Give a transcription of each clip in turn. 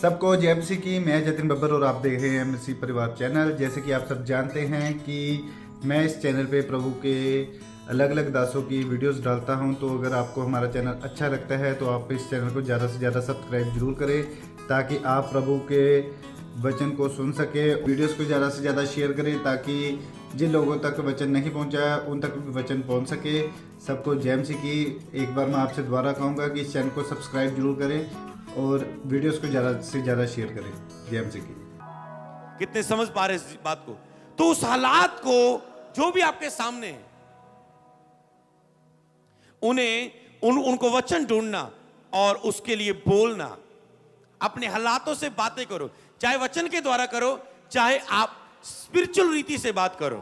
सबको जय मसीह की। मैं जतिन बब्बर और आप देख रहे हैं मसीह परिवार चैनल। जैसे कि आप सब जानते हैं कि मैं इस चैनल पे प्रभु के अलग अलग दासों की वीडियोस डालता हूं, तो अगर आपको हमारा चैनल अच्छा लगता है तो आप इस चैनल को ज़्यादा से ज़्यादा सब्सक्राइब जरूर करें, ताकि आप प्रभु के वचन को सुन सके। वीडियोस को ज़्यादा से ज़्यादा शेयर करें, ताकि जिन लोगों तक वचन नहीं पहुंचा उन तक भी वचन पहुंच सके। सबको जय मसीह की। एक बार मैं आपसे दोबारा कहूँगा कि इस चैनल को सब्सक्राइब जरूर करें और वीडियोस को ज़्यादा से ज़्यादा शेयर करें। जय मसीह की। कितने समझ पा रहे इस बात को? तो उस हालात को जो भी आपके सामने है, उनको वचन ढूंढना और उसके लिए बोलना। अपने हालातों से बातें करो, चाहे वचन के द्वारा करो, चाहे आप स्पिरिचुअल रीति से बात करो,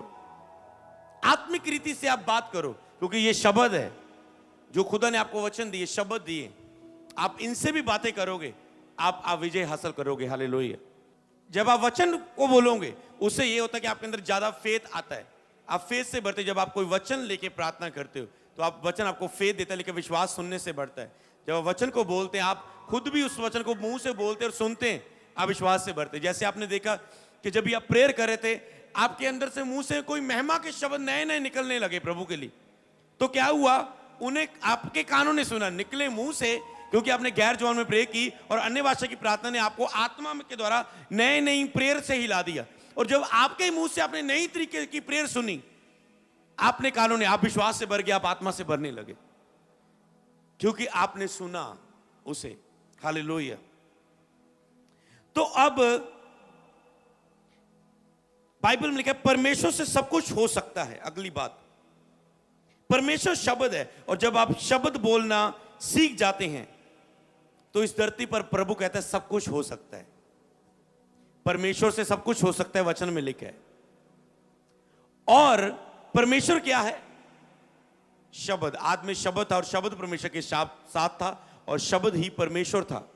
आत्मिक रीति से आप बात करो, क्योंकि ये शब्द है जो खुदा ने आपको वचन दिए, शब्द दिए। आप इनसे भी बातें करोगे, आप विजय हासिल करोगे। हालेलुया। जब आप वचन को बोलोगे, उससे ये होता है कि आपके अंदर ज्यादा फेथ आता है। आप फेथ से बढ़ते। जब आप कोई वचन लेके प्रार्थना करते हो तो आप वचन आपको फेथ देता है, लेकिन विश्वास सुनने से बढ़ता है। जब आप वचन को बोलते हैं, आप खुद भी उस वचन को मुंह से बोलते और सुनते हैं, आप विश्वास से बढ़ते। जैसे आपने देखा कि जब भी आप प्रेयर कर रहे थे, आपके अंदर से मुंह से कोई महिमा के शब्द नए नए निकलने लगे प्रभु के लिए। तो क्या हुआ? उन्हें आपके कानों ने सुना, निकले मुंह से, क्योंकि आपने गैर जबान में प्रेयर की और अन्य भाषा की प्रार्थना ने आपको आत्मा के द्वारा नए नई प्रेयर से हिला दिया। और जब आपके मुंह से आपने नई तरीके की प्रेयर सुनी, आपने कानों ने, आप विश्वास से भर गए, आप आत्मा से भरने लगे, क्योंकि आपने सुना उसे। हालेलुया। तो अब बाइबल में लिखा है परमेश्वर से सब कुछ हो सकता है। अगली बात, परमेश्वर शब्द है, और जब आप शब्द बोलना सीख जाते हैं तो इस धरती पर प्रभु कहता है सब कुछ हो सकता है। परमेश्वर से सब कुछ हो सकता है, वचन में लिखा है। और परमेश्वर क्या है? शब्द। आदि में शब्द था और शब्द परमेश्वर के साथ था और शब्द ही परमेश्वर था।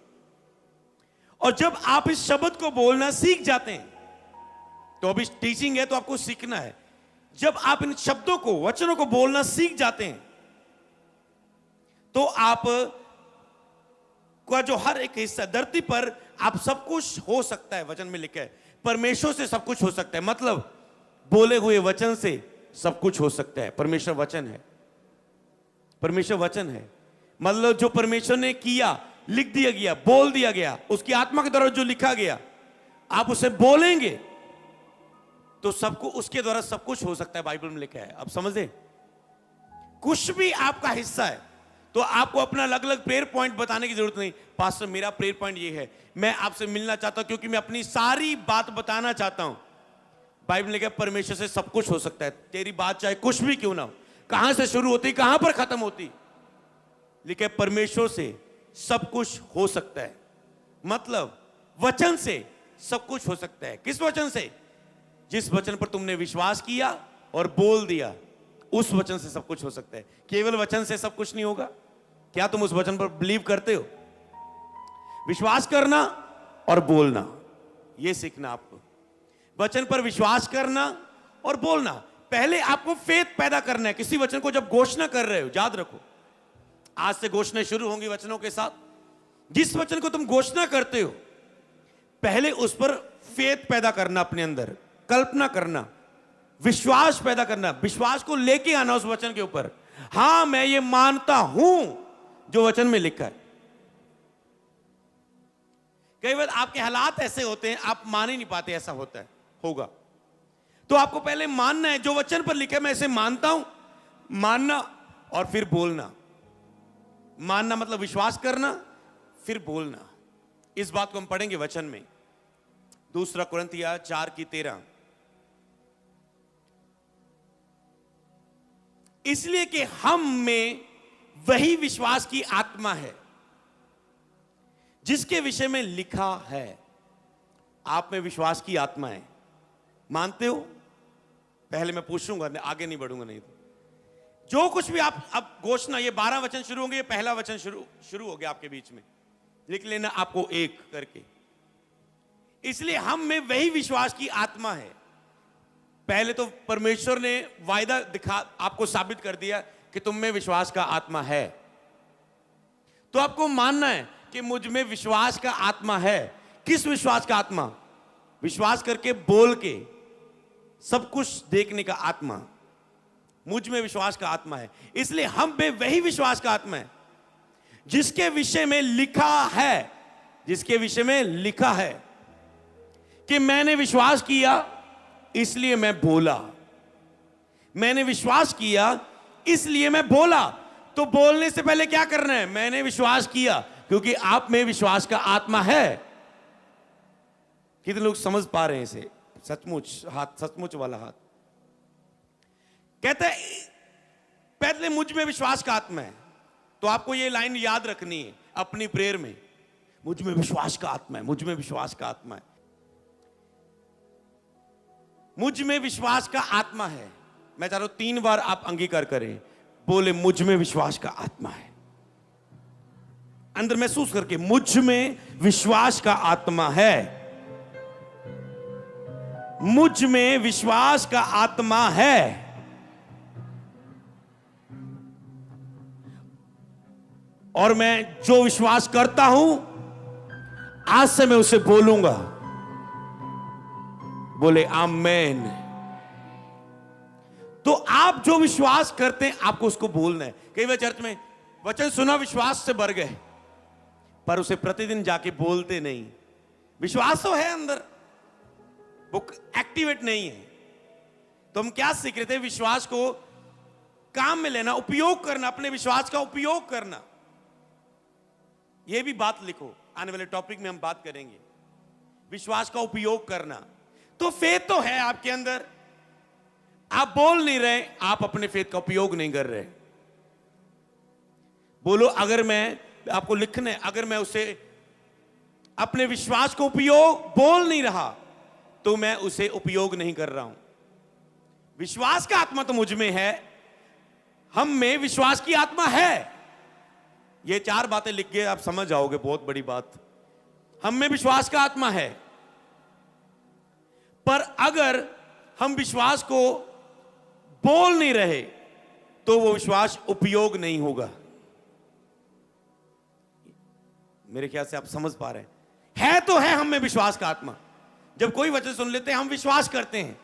और जब आप इस शब्द को बोलना सीख जाते हैं, तो अभी टीचिंग है तो आपको सीखना है। जब आप इन शब्दों को, वचनों को बोलना सीख जाते हैं, तो आप का जो हर एक हिस्सा धरती पर, आप सब कुछ हो सकता है। वचन में लिखा है परमेश्वर से सब कुछ हो सकता है, मतलब बोले हुए वचन से सब कुछ हो सकता है। परमेश्वर वचन है, परमेश्वर वचन है, मतलब जो परमेश्वर ने किया, लिख दिया गया, बोल दिया गया, उसकी आत्मा के द्वारा जो लिखा गया, आप उसे बोलेंगे तो सबको, उसके द्वारा सब कुछ हो सकता है। बाइबल में लिखा है। अब समझे? कुछ भी आपका हिस्सा है, तो आपको अपना अलग अलग प्रेयर पॉइंट बताने की जरूरत नहीं। पास्टर मेरा प्रेयर पॉइंट ये है, मैं आपसे मिलना चाहता हूं क्योंकि मैं अपनी सारी बात बताना चाहता हूं। बाइबल में लिखा है परमेश्वर से सब कुछ हो सकता है। तेरी बात चाहे कुछ भी क्यों ना हो, कहां से शुरू होती, कहां पर खत्म होती, लिखा है परमेश्वर से सब कुछ हो सकता है। मतलब वचन से सब कुछ हो सकता है। किस वचन से? जिस वचन पर तुमने विश्वास किया और बोल दिया, उस वचन से सब कुछ हो सकता है। केवल वचन से सब कुछ नहीं होगा। क्या तुम उस वचन पर बिलीव करते हो? विश्वास करना और बोलना, यह सीखना आपको। वचन पर विश्वास करना और बोलना। पहले आपको फेथ पैदा करना है। किसी वचन को जब घोषणा कर रहे हो, याद रखो, आज से घोषणा शुरू होंगी वचनों के साथ। जिस वचन को तुम घोषणा करते हो, पहले उस पर फेथ पैदा करना, अपने अंदर कल्पना करना, विश्वास पैदा करना, विश्वास को लेके आना उस वचन के ऊपर। हां, मैं ये मानता हूं जो वचन में लिखा है। कई बार आपके हालात ऐसे होते हैं, आप मान ही नहीं पाते ऐसा होता है, होगा। तो आपको पहले मानना है जो वचन पर लिखा है, मैं इसे मानता हूं, मानना और फिर बोलना। मानना मतलब विश्वास करना, फिर बोलना। इस बात को हम पढ़ेंगे वचन में। दूसरा कुरिन्थियों 4:13। इसलिए कि हम में वही विश्वास की आत्मा है जिसके विषय में लिखा है। आप में विश्वास की आत्मा है, मानते हो? पहले मैं पूछूंगा, आगे नहीं बढ़ूंगा। नहीं तो जो कुछ भी आप अब घोषणा, ये 12 वचन शुरू होंगे, ये पहला वचन शुरू हो गया आपके बीच में, लिख लेना आपको एक करके। इसलिए हम में वही विश्वास की आत्मा है। पहले तो परमेश्वर ने वायदा दिखा, आपको साबित कर दिया कि तुम में विश्वास का आत्मा है। तो आपको मानना है कि मुझ में विश्वास का आत्मा है, किस विश्वास का आत्मा? विश्वास करके, बोल के, सब कुछ देखने का आत्मा। मुझ में विश्वास का आत्मा है, इसलिए हम में वही विश्वास का आत्मा है जिसके विषय में लिखा है, जिसके विषय में लिखा है कि मैंने विश्वास किया इसलिए मैं बोला, मैंने विश्वास किया इसलिए मैं बोला। तो बोलने से पहले क्या करना है? मैंने विश्वास किया, क्योंकि आप में विश्वास का आत्मा है। कितने लोग समझ पा रहे हैं इसे? सचमुच हाथ, सचमुच वाला हाथ। कहते हैं पहले मुझ में विश्वास का आत्मा है। तो आपको ये लाइन याद रखनी है अपनी प्रेयर में, मुझ में विश्वास का आत्मा है, मुझ में विश्वास का आत्मा है, मुझ में विश्वास का आत्मा है। मैं चाह रहा हूं 3 बार आप अंगीकार करें, बोले मुझ में विश्वास का आत्मा है। अंदर महसूस करके, मुझ में विश्वास का आत्मा है, मुझ में विश्वास का आत्मा है। और मैं जो विश्वास करता हूं, आज से मैं उसे बोलूंगा। बोले आमेन। तो आप जो विश्वास करते हैं आपको उसको बोलना है। कई बार चर्च में वचन सुना, विश्वास से भर गए, पर उसे प्रतिदिन जाके बोलते नहीं। विश्वास तो है अंदर, वो एक्टिवेट नहीं है। तो हम क्या सीख रहे थे? विश्वास को काम में लेना, उपयोग करना, अपने विश्वास का उपयोग करना। यह भी बात लिखो, आने वाले टॉपिक में हम बात करेंगे विश्वास का उपयोग करना। तो फेथ तो है आपके अंदर, आप बोल नहीं रहे, आप अपने फेथ का उपयोग नहीं कर रहे। बोलो, अगर मैं, आपको लिखना है, अगर मैं उसे अपने विश्वास को उपयोग बोल नहीं रहा तो मैं उसे उपयोग नहीं कर रहा हूं। विश्वास का आत्मा तो मुझ में है, हम में विश्वास की आत्मा है। ये 4 बातें लिख के आप समझ जाओगे, बहुत बड़ी बात। हम में विश्वास का आत्मा है, पर अगर हम विश्वास को बोल नहीं रहे तो वो विश्वास उपयोग नहीं होगा। मेरे ख्याल से आप समझ पा रहे हैं। है तो है हम में विश्वास का आत्मा। जब कोई वचन सुन लेते हैं हम विश्वास करते हैं।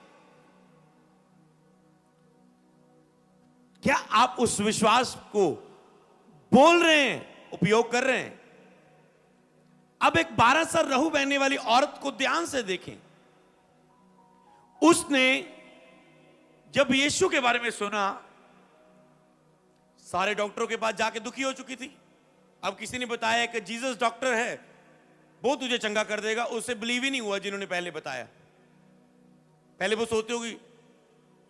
क्या आप उस विश्वास को बोल रहे हैं, उपयोग कर रहे हैं? अब एक 12 साल रहू बहने वाली औरत को ध्यान से देखें। उसने जब यीशु के बारे में सुना, सारे डॉक्टरों के पास जाके दुखी हो चुकी थी। अब किसी ने बताया कि जीसस डॉक्टर है, वो तुझे चंगा कर देगा। उसे बिलीव ही नहीं हुआ जिन्होंने पहले बताया। पहले वो सोचते होगी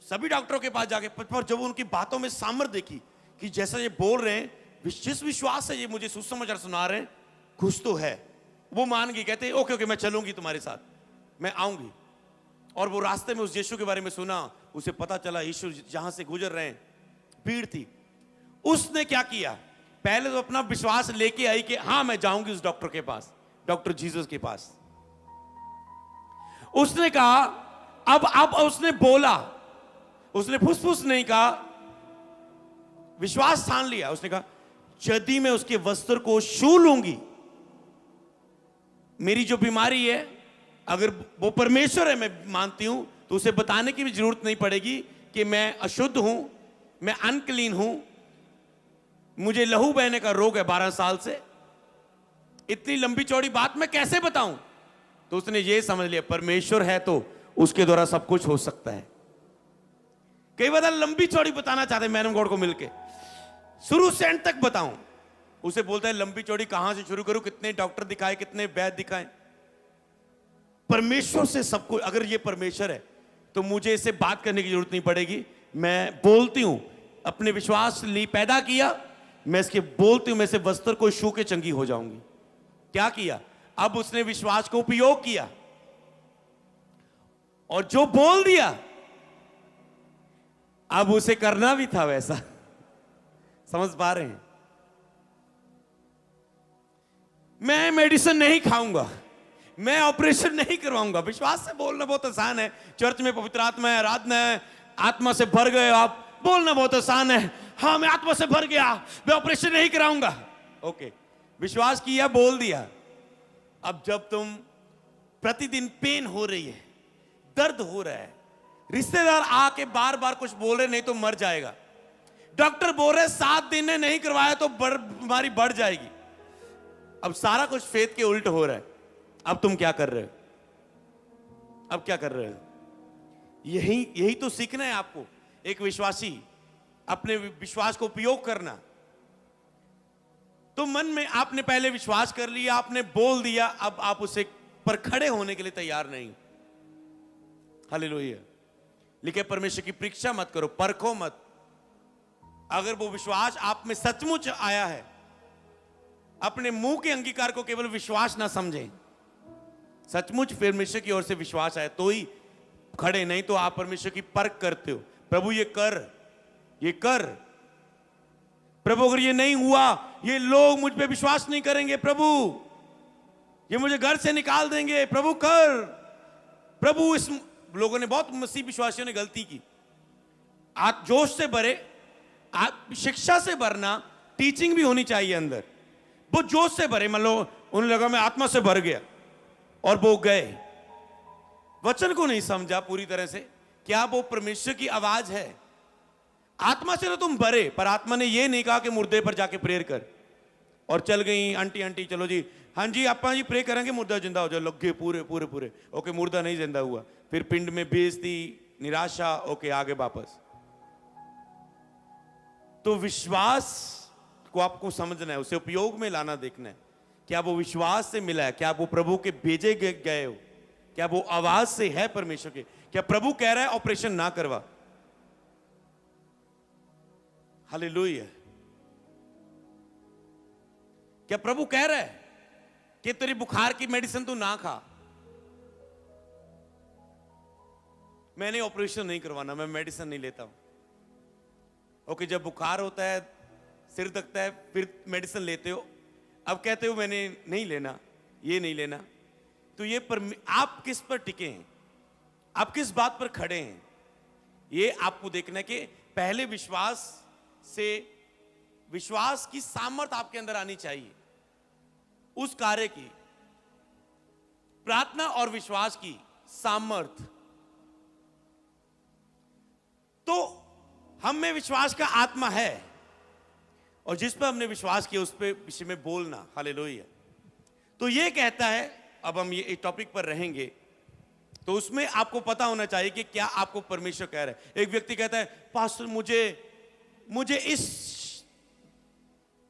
सभी डॉक्टरों के पास जाके, पर जब उनकी बातों में सामर्थ्य देखी कि जैसा ये बोल रहे हैं, जिस विश्वास से ये मुझे सुसमाचार सुना रहे हैं, कुछ तो है, वो मान गई। कहते ओके ओके, मैं चलूंगी तुम्हारे साथ, मैं आऊंगी। और वो रास्ते में उस यीशु के बारे में सुना, उसे पता चला यीशु जहां से गुजर रहे हैं, भीड़ थी। उसने क्या किया? पहले तो अपना विश्वास लेके आई कि हां मैं जाऊंगी उस डॉक्टर के पास, डॉक्टर जीसस के पास। उसने कहा, अब उसने बोला, उसने फुसफुस नहीं कहा, विश्वास ठान लिया। उसने कहा यदि मैं उसके वस्त्र को छू लूंगी, मेरी जो बीमारी है, अगर वो परमेश्वर है, मैं मानती हूं, तो उसे बताने की भी जरूरत नहीं पड़ेगी कि मैं अशुद्ध हूं, मैं अनक्लीन हूं, मुझे लहू बहने का रोग है 12 साल से। इतनी लंबी चौड़ी बात मैं कैसे बताऊं? तो उसने ये समझ लिया परमेश्वर है तो उसके द्वारा सब कुछ हो सकता है। कई बार लंबी चौड़ी बताना चाहते हैं, मैन गॉड को मिलके शुरू से एंड तक बताऊं। उसे बोलता है लंबी चौड़ी कहां से शुरू करूं, कितने डॉक्टर दिखाए, कितने वैद्य दिखाए। परमेश्वर से सब कुछ, अगर ये परमेश्वर है तो मुझे इससे बात करने की जरूरत नहीं पड़ेगी। मैं बोलती हूं, अपने विश्वास लिए पैदा किया, मैं इसके बोलती हूं, मैं इसे वस्त्र को छू के चंगी हो जाऊंगी। क्या किया? अब उसने विश्वास को उपयोग किया और जो बोल दिया, अब उसे करना भी था वैसा। समझ पा रहे हैं? मैं मेडिसिन नहीं खाऊंगा, मैं ऑपरेशन नहीं करवाऊंगा। विश्वास से बोलना बहुत आसान है। चर्च में पवित्र आत्मा है, आराधना है, आत्मा से भर गए आप, बोलना बहुत आसान है। हाँ मैं आत्मा से भर गया, मैं ऑपरेशन नहीं कराऊंगा। ओके, विश्वास किया, बोल दिया। अब जब तुम प्रतिदिन पेन हो रही है, दर्द हो रहा है, रिश्तेदार आके बार बार कुछ बोल रहे नहीं तो मर जाएगा, डॉक्टर बोल रहे 7 दिन में नहीं करवाया तो बीमारी बढ़ जाएगी। अब सारा कुछ फेथ के उल्ट हो रहा है। अब तुम क्या कर रहे हो? अब क्या कर रहे हो? यही तो सीखना है आपको, एक विश्वासी अपने विश्वास को उपयोग करना। तो मन में आपने पहले विश्वास कर लिया, आपने बोल दिया, अब आप उसे पर खड़े होने के लिए तैयार नहीं। हालेलुया। लिखे परमेश्वर की परीक्षा मत करो, परखो मत। अगर वो विश्वास आप में सचमुच आया है, अपने मुंह के अंगीकार को केवल विश्वास ना समझें, सचमुच परमेश्वर की ओर से विश्वास आया तो ही खड़े, नहीं तो आप परमेश्वर की परख करते हो। प्रभु ये कर प्रभु, अगर ये नहीं हुआ, ये लोग मुझ पे विश्वास नहीं करेंगे, प्रभु ये मुझे घर से निकाल देंगे, प्रभु कर। प्रभु, इस लोगों ने, बहुत मसीह विश्वासियों ने गलती की। आप जोश से भरे, आप शिक्षा से भरना, टीचिंग भी होनी चाहिए अंदर। वो जोश से भरे, मान लो उन्हें लगा मैं आत्मा से भर गया, और वो गए, वचन को नहीं समझा पूरी तरह से। क्या वो परमेश्वर की आवाज है? आत्मा से तो तुम भरे, पर आत्मा ने ये नहीं कहा कि मुर्दे पर जाके प्रेयर कर। और चल गई आंटी चलो जी, हाँ जी आपा जी प्रे करेंगे मुर्दा जिंदा हो जाए, लगे पूरे। ओके, मुर्दा नहीं जिंदा हुआ, फिर पिंड में बेइज्जती, निराशा, ओके आगे वापस। तो विश्वास को आपको समझना है, उसे उपयोग में लाना देखना है। क्या वो विश्वास से मिला है? क्या वो प्रभु के भेजे गए हो? क्या वो आवाज से है परमेश्वर के? क्या प्रभु कह रहा है ऑपरेशन ना करवा? हालेलुया। क्या प्रभु कह रहा है कि तेरी बुखार की मेडिसिन तू ना खा? मैंने ऑपरेशन नहीं करवाना, मैं मेडिसिन नहीं लेता हूं। ओके, जब बुखार होता है, सिर दखता है, फिर मेडिसिन लेते हो। अब कहते हो मैंने नहीं लेना, ये नहीं लेना। तो ये आप किस पर टिके हैं? आप किस बात पर खड़े हैं? ये आपको देखना है कि पहले विश्वास की सामर्थ आपके अंदर आनी चाहिए, उस कार्य की, प्रार्थना और विश्वास की सामर्थ। तो हम में विश्वास का आत्मा है, और जिस पर हमने विश्वास किया उस पे विषय में बोलना। हालेलुया। तो ये कहता है, अब हम ये टॉपिक पर रहेंगे, तो उसमें आपको पता होना चाहिए कि क्या आपको परमेश्वर कह रहा है। एक व्यक्ति कहता है, पास्टर मुझे इस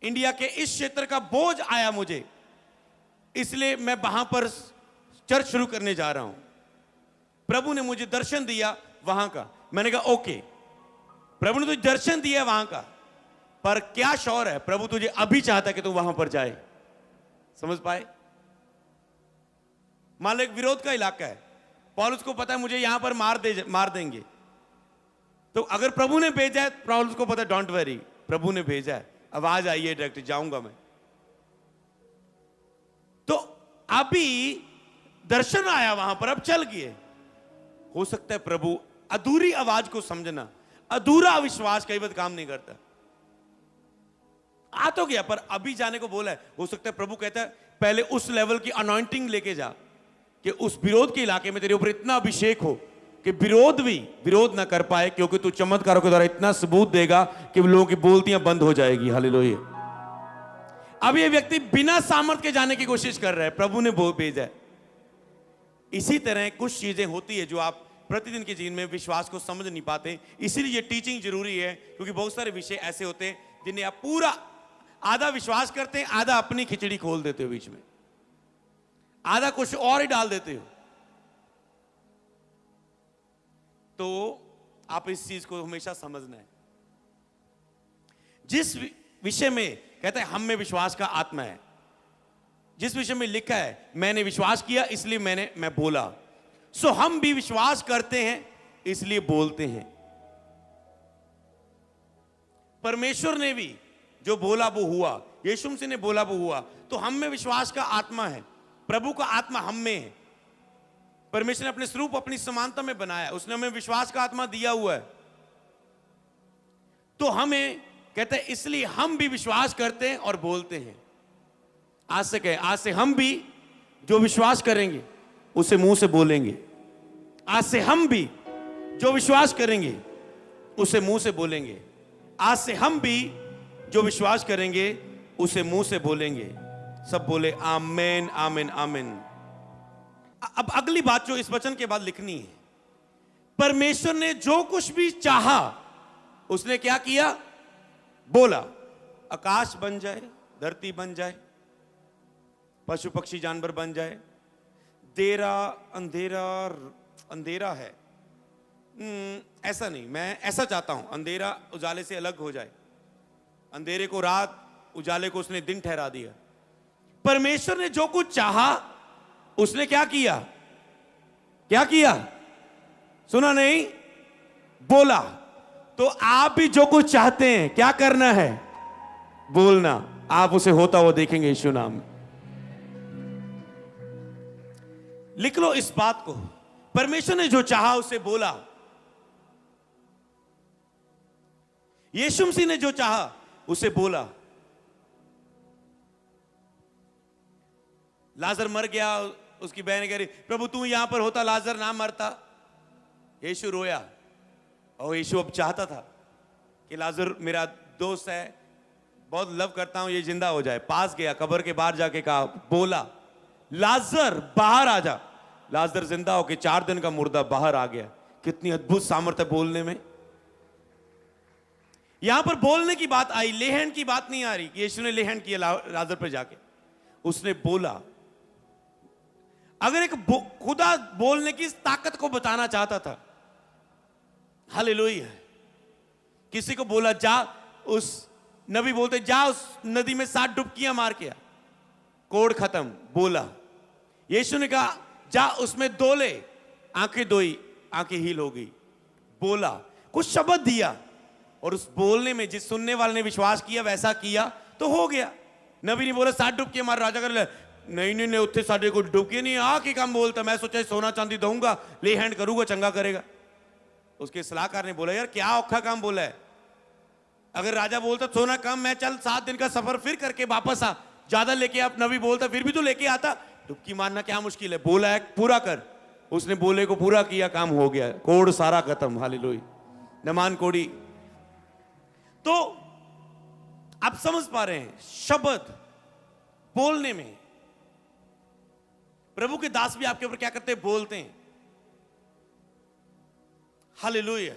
इंडिया के इस क्षेत्र का बोझ आया मुझे, इसलिए मैं वहां पर चर्च शुरू करने जा रहा हूं। प्रभु ने मुझे दर्शन दिया वहां का। मैंने कहा ओके, प्रभु ने तुझे दर्शन दिया वहां का, पर क्या श्योर है प्रभु तुझे अभी चाहता है कि तू वहां पर जाए? समझ पाए? मान लो एक विरोध का इलाका है, पौलुस को पता है मुझे यहां पर मार देंगे, तो अगर प्रभु ने भेजा है, पौलुस को पता है डोंट वरी, प्रभु ने भेजा है, आवाज आई है डायरेक्ट, जाऊंगा मैं। तो अभी दर्शन आया वहां पर, अब चल गए। हो सकता है प्रभु, अधूरी आवाज को समझना, अधूरा विश्वास कई बार काम नहीं करता। आ तो गया, पर अभी जाने को बोला है। हो सकता है प्रभु कहता है पहले उस लेवल की अनॉइंटिंग लेके जा कि उस विरोध के इलाके में तेरे ऊपर इतना अभिषेक हो कि विरोध ना कर पाए, क्योंकि तू चमत्कारों के द्वारा इतना सबूत देगा कि लोगों की बोलतियां बंद हो जाएगी। हालेलुया। अब ये व्यक्ति बिना सामर्थ के जाने की कोशिश कर रहा है, प्रभु ने भेजा है। इसी तरह कुछ चीजें होती है जो आप प्रतिदिन के जीवन में विश्वास को समझ नहीं पाते। इसीलिए ये टीचिंग जरूरी है, क्योंकि बहुत सारे विषय ऐसे होते हैं जिन्हें आप पूरा आधा विश्वास करते हैं, आधा अपनी खिचड़ी खोल देते हो बीच में, आधा कुछ और ही डाल देते हो। तो आप इस चीज को हमेशा समझना है। जिस विषय में कहते हैं हम में विश्वास का आत्मा है, जिस विषय में लिखा है मैंने विश्वास किया इसलिए मैं बोला, सो हम भी विश्वास करते हैं इसलिए बोलते हैं। परमेश्वर ने भी जो बोला वो हुआ, यीशु मसीह ने बोला वो हुआ। तो हम में विश्वास का आत्मा है, प्रभु का आत्मा हम में है। परमेश्वर ने अपने स्वरूप अपनी समानता में बनाया, उसने हमें विश्वास का आत्मा दिया हुआ है। तो हमें कहते हैं इसलिए हम भी विश्वास करते हैं और बोलते हैं। आज से कहें, आज से हम भी जो विश्वास करेंगे उसे मुंह से बोलेंगे। आज से हम भी जो विश्वास करेंगे उसे मुंह से बोलेंगे। आज से हम भी जो विश्वास करेंगे उसे मुंह से बोलेंगे। सब बोले आमीन आमीन आमीन। अब अगली बात जो इस वचन के बाद लिखनी है, परमेश्वर ने जो कुछ भी चाहा उसने क्या किया? बोला। आकाश बन जाए, धरती बन जाए, पशु पक्षी जानवर बन जाए, देरा अंधेरा अंधेरा है, ऐसा नहीं, मैं ऐसा चाहता हूं अंधेरा उजाले से अलग हो जाए। अंधेरे को रात, उजाले को उसने दिन ठहरा दिया। परमेश्वर ने जो कुछ चाहा उसने क्या किया? क्या किया? सुना नहीं? बोला। तो आप भी जो कुछ चाहते हैं क्या करना है? बोलना। आप उसे होता हुआ देखेंगे यीशु नाम में। लिख लो इस बात को, परमेश्वर ने जो चाहा उसे बोला। यीशु मसीह ने जो चाहा उसे बोला। लाजर मर गया, उसकी बहन कह रही प्रभु तू यहां पर होता लाजर ना मरता। यीशु रोया और यीशु अब चाहता था कि लाजर मेरा दोस्त है, बहुत लव करता हूं, ये जिंदा हो जाए। पास गया, कब्र के बाहर जाके कहा, बोला लाजर बाहर आ जा। लाजर जिंदा होके 4 दिन का मुर्दा बाहर आ गया। कितनी अद्भुत सामर्थ्य बोलने में। यहां पर बोलने की बात आई, लेहन की बात नहीं आ रही कि यीशु ने लेहन किया लाजर पर जाके। उसने बोला। अगर एक खुदा बोलने की ताकत को बताना चाहता था, हालेलुया, किसी को बोला जा, उस नबी बोलते जा उस नदी में 7 डुबकियां मार के आ, कोड़ खत्म। बोला। यीशु ने कहा जा उसमें दो ले, आंखें धोई, आंखें हील हो गई। बोला, कुछ शब्द दिया और उस बोलने में जिस सुनने वाले ने विश्वास किया वैसा किया तो हो गया। नबी ने बोला 7 डुबकियां मार, राजा कर ले, नहीं नहीं नहीं उत्थे साढ़े को डुबकी नहीं आ के काम बोलता। मैं सोचा सोना चांदी दूंगा, ले हैंड करूंगा, चंगा करेगा। उसके सलाहकार ने बोला यार क्या औखा काम बोला है। अगर राजा बोलता सोना कम, मैं चल 7 दिन का सफर फिर करके वापस आ, ज्यादा लेके आप। नबी बोलता फिर भी तो लेके आता, डुबकी मारना क्या मुश्किल है, बोला है पूरा कर। उसने बोले को पूरा किया, काम हो गया, कोड सारा खत्म। हालेलुया, नमान कोड़ी। तो आप समझ पा रहे हैं, शब्द बोलने में प्रभु के दास भी आपके ऊपर क्या करते हैं? बोलते हैं। हालेलुया।